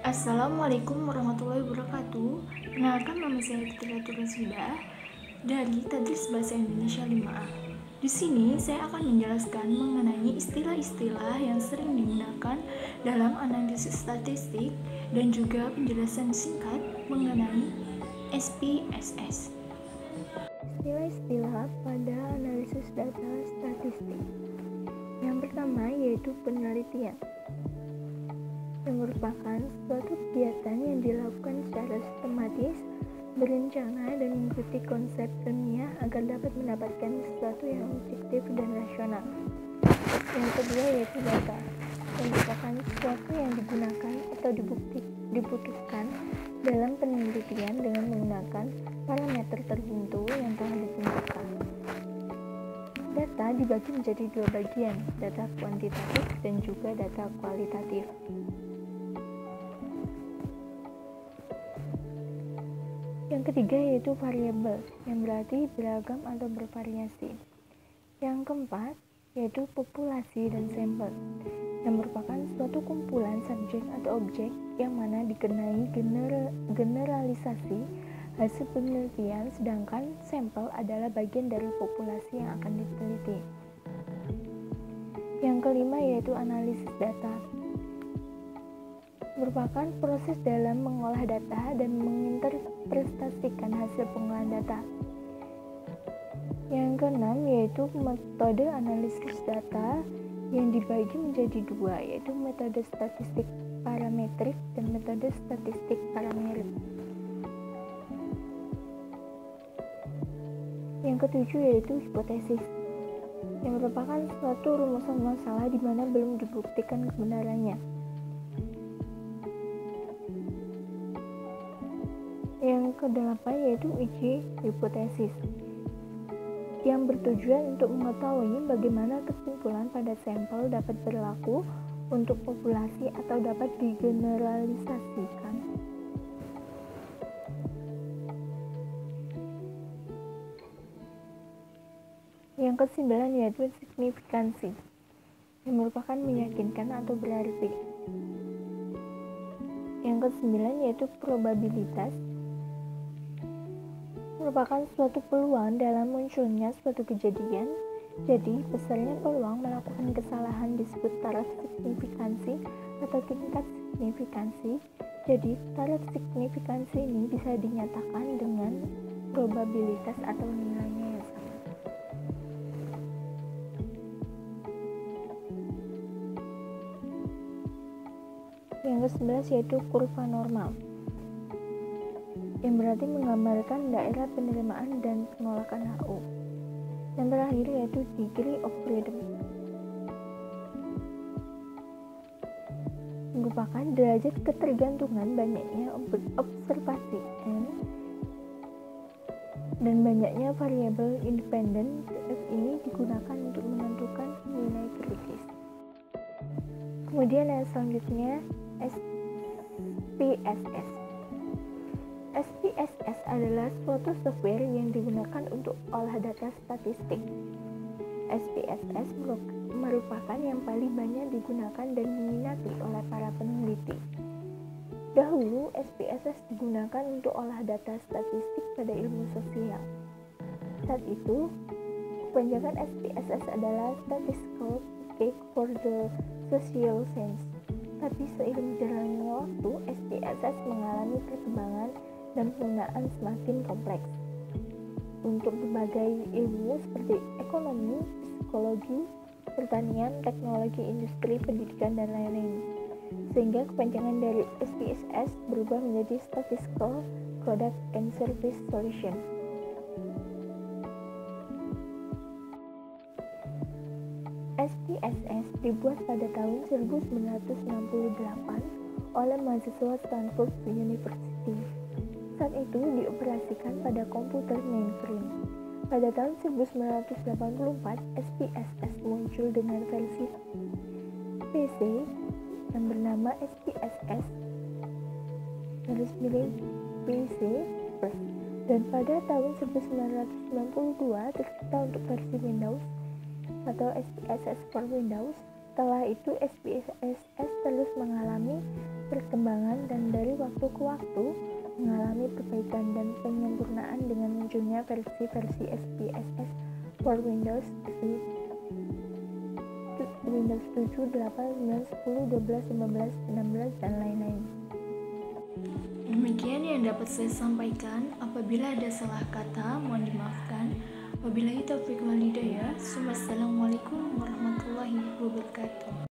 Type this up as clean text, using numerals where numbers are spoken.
Assalamualaikum warahmatullahi wabarakatuh. Perkenalkan, nama saya Fitri Turusida dari Tadris Bahasa Indonesia 5A. Di sini saya akan menjelaskan mengenai istilah-istilah yang sering digunakan dalam analisis statistik dan juga penjelasan singkat mengenai SPSS. Istilah-istilah pada analisis data statistik. Yang pertama yaitu penelitian, yang merupakan suatu kegiatan yang dilakukan secara sistematis, berencana, dan mengikuti konsep ilmiah agar dapat mendapatkan sesuatu yang objektif dan rasional. Yang kedua yaitu data, yang merupakan sesuatu yang digunakan atau dibutuhkan dalam penelitian dengan menggunakan parameter tertentu yang telah ditentukan. Data dibagi menjadi dua bagian, data kuantitatif dan juga data kualitatif. Yang ketiga yaitu variabel, yang berarti beragam atau bervariasi. Yang keempat yaitu populasi dan sampel, yang merupakan suatu kumpulan subjek atau objek yang mana dikenai generalisasi hasil penelitian, sedangkan sampel adalah bagian dari populasi yang akan diteliti. Yang kelima yaitu analisis data, merupakan proses dalam mengolah data dan menginterpretasikan hasil pengolahan data. Yang keenam yaitu metode analisis data yang dibagi menjadi dua, yaitu metode statistik parametrik dan metode statistik paramerik. Yang ketujuh yaitu hipotesis, yang merupakan suatu rumusan masalah di mana belum dibuktikan kebenarannya. Yang kedelapan yaitu uji hipotesis, yang bertujuan untuk mengetahui bagaimana kesimpulan pada sampel dapat berlaku untuk populasi atau dapat digeneralisasikan. Yang kesembilan yaitu signifikansi, yang merupakan meyakinkan atau berarti. Yang kesembilan yaitu probabilitas, merupakan suatu peluang dalam munculnya suatu kejadian. Jadi, besarnya peluang melakukan kesalahan disebut taraf signifikansi atau tingkat signifikansi. Jadi, taraf signifikansi ini bisa dinyatakan dengan probabilitas atau nilainya yang sama. Yang ke-11 yaitu kurva normal, yang berarti menggambarkan daerah penerimaan dan penolakan HU. Yang terakhir yaitu degree of freedom, merupakan derajat ketergantungan banyaknya observasi N dan banyaknya variabel independen. F ini digunakan untuk menentukan nilai kritis. Kemudian yang selanjutnya SPSS. SPSS adalah suatu software yang digunakan untuk olah data statistik. SPSS merupakan yang paling banyak digunakan dan diminati oleh para peneliti. Dahulu, SPSS digunakan untuk olah data statistik pada ilmu sosial. Saat itu, kepanjangan SPSS adalah Statistical Cake for the Social Science. Tapi seiring berjalannya waktu, SPSS mengalami perkembangan dan penggunaan semakin kompleks untuk berbagai ilmu seperti ekonomi, psikologi, pertanian, teknologi, industri, pendidikan, dan lain-lain. Sehingga kepanjangan dari SPSS berubah menjadi Statistical Product and Service Solution. SPSS dibuat pada tahun 1968 oleh mahasiswa Stanford University. Saat itu dioperasikan pada komputer mainframe. Pada tahun 1984, SPSS muncul dengan versi PC yang bernama SPSS PC First, dan pada tahun 1992 tercipta untuk versi Windows atau SPSS for Windows Setelah itu SPSS terus mengalami perkembangan dan dari waktu ke waktu mengalami perbaikan dan penyempurnaan dengan munculnya versi-versi SPSS for Windows 7, 8, 9, 10, 12, 15, 16, dan lain-lain. Demikian yang dapat saya sampaikan. Apabila ada salah kata, mohon dimaafkan. Wabillahi taufiq wal hidayah. Wassalamualaikum warahmatullahi wabarakatuh.